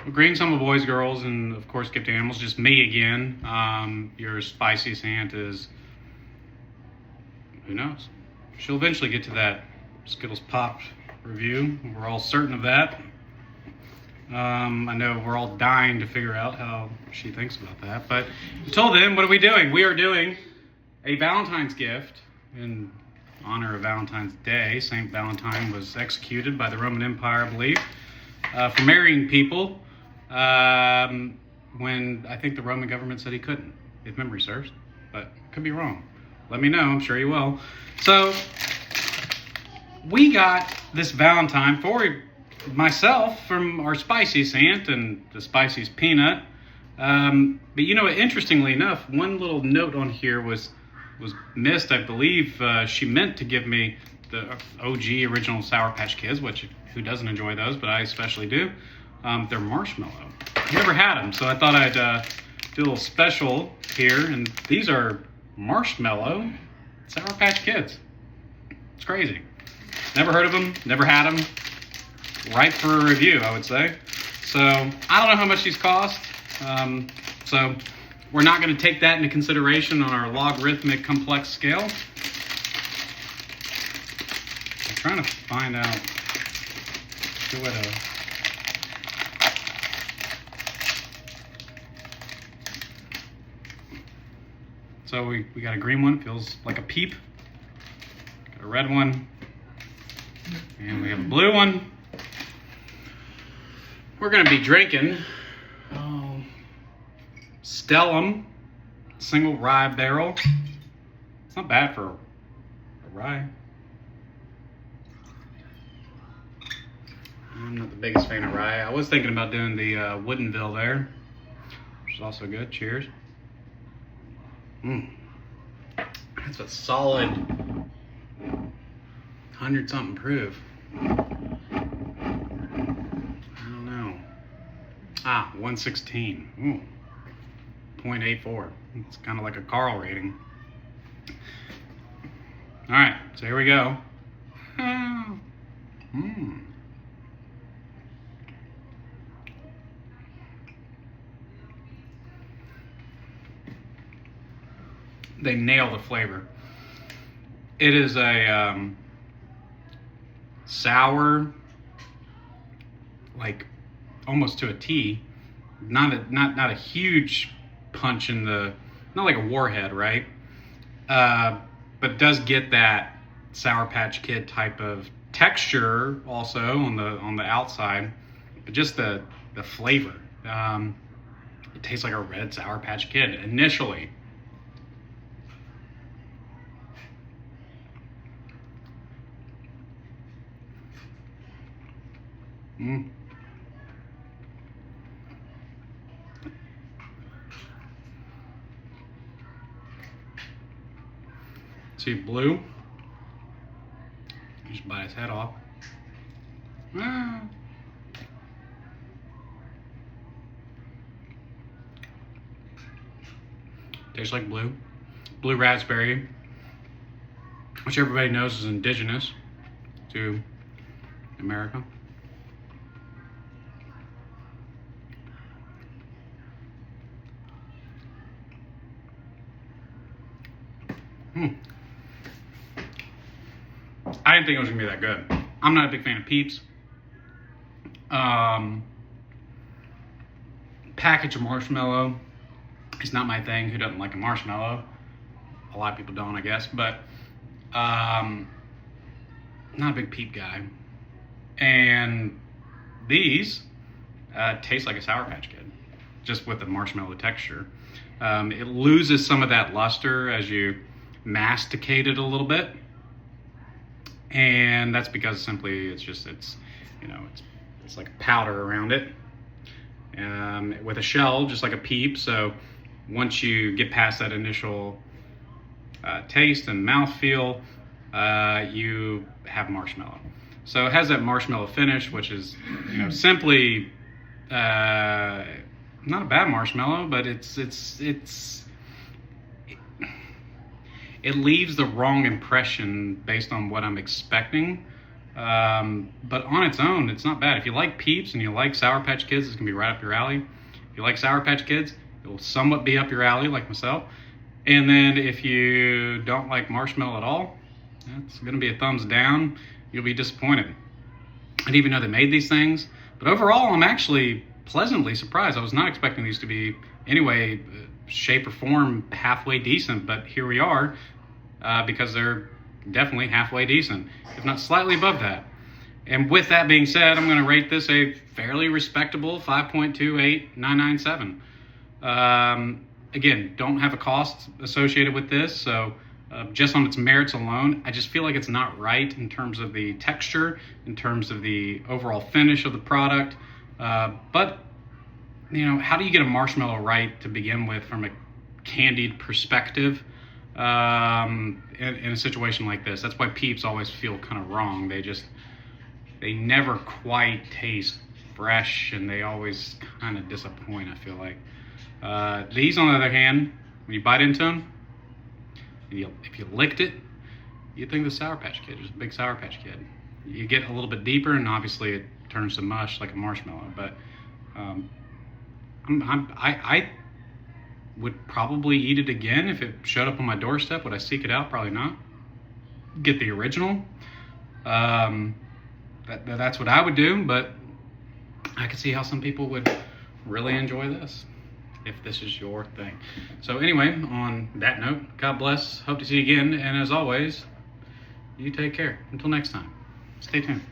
Well, greeting some of the boys, girls, and of course gift animals. Just me again. Your spicy Santa is, who knows? She'll eventually get to that Skittles Pop review. We're all certain of that. I know we're all dying to figure out how she thinks about that. But until then, what are we doing? We are doing a Valentine's gift in honor of Valentine's Day. Saint Valentine was executed by the Roman Empire, I believe, for marrying people when I think the Roman government said he couldn't, if memory serves, but could be wrong. Let me know, I'm sure you will. So we got this Valentine for myself from our Spicy Santa and the Spicy's Peanut. But you know, interestingly enough, one little note on here was missed. I believe she meant to give me the OG original Sour Patch Kids, which who doesn't enjoy those, but I especially do. They're Marshmallow. Never had them, so I thought I'd do a little special here. And these are Marshmallow Sour Patch Kids. It's crazy. Never heard of them, never had them. Ripe for a review, I would say. So I don't know how much these cost. So we're not going to take that into consideration on our logarithmic complex scale. I'm trying to find out a good way to. So we got a green one, feels like a peep. Got a red one. And we have a blue one. We're going to be drinking Stellum single rye barrel. It's not bad for a rye. I'm not the biggest fan of rye. I was thinking about doing the Woodenville there, which is also good. Cheers. That's a solid 100-something proof. I don't know. 116. Ooh. 0.84. It's kind of like a Karl rating. All right, so here we go. They nail the flavor. It is a sour, like almost to a T. Not a huge punch in the, not like a warhead, right? But does get that Sour Patch Kid type of texture also on the outside, but just the flavor. It tastes like a red Sour Patch Kid initially. See blue? Just bite his head off. Tastes like blue. Blue raspberry, which everybody knows is indigenous to America. I didn't think it was gonna be that good. I'm not a big fan of Peeps. Package of marshmallow is not my thing. Who doesn't like a marshmallow? A lot of people don't, I guess, but not a big Peep guy. And these taste like a Sour Patch Kid, just with the marshmallow texture. It loses some of that luster as you masticate it a little bit, and that's because simply it's like a powder around it, with a shell, just like a Peep. So once you get past that initial taste and mouthfeel, you have marshmallow. So it has that marshmallow finish, which is simply not a bad marshmallow, but it leaves the wrong impression based on what I'm expecting But on its own, it's not bad. If you like Peeps and you like Sour Patch Kids, it's going to be right up your alley. If you like Sour Patch Kids, it will somewhat be up your alley, like myself. And then if you don't like Marshmallow at all, that's going to be a thumbs down. You'll be disappointed. I didn't even know they made these things. But overall, I'm actually pleasantly surprised. I was not expecting these to be, anyway, shape or form, halfway decent. But here we are, because they're definitely halfway decent, if not slightly above that. And with that being said, I'm going to rate this a fairly respectable 5.28997. Again, don't have a cost associated with this, so just on its merits alone, I just feel like it's not right in terms of the texture, in terms of the overall finish of the product. But, you know, how do you get a marshmallow right to begin with from a candied perspective in a situation like this? That's why Peeps always feel kind of wrong. They never quite taste fresh, and they always kind of disappoint, I feel like. These, on the other hand, when you bite into them, if you licked it, you'd think the Sour Patch Kid is a big Sour Patch Kid. You get a little bit deeper, and obviously it turns to mush like a marshmallow. But I would probably eat it again if it showed up on my doorstep. Would I seek it out? Probably not. Get the original. That's what I would do, but I could see how some people would really enjoy this, if this is your thing. So anyway, on that note, God bless. Hope to see you again. And as always, you take care. Until next time, stay tuned.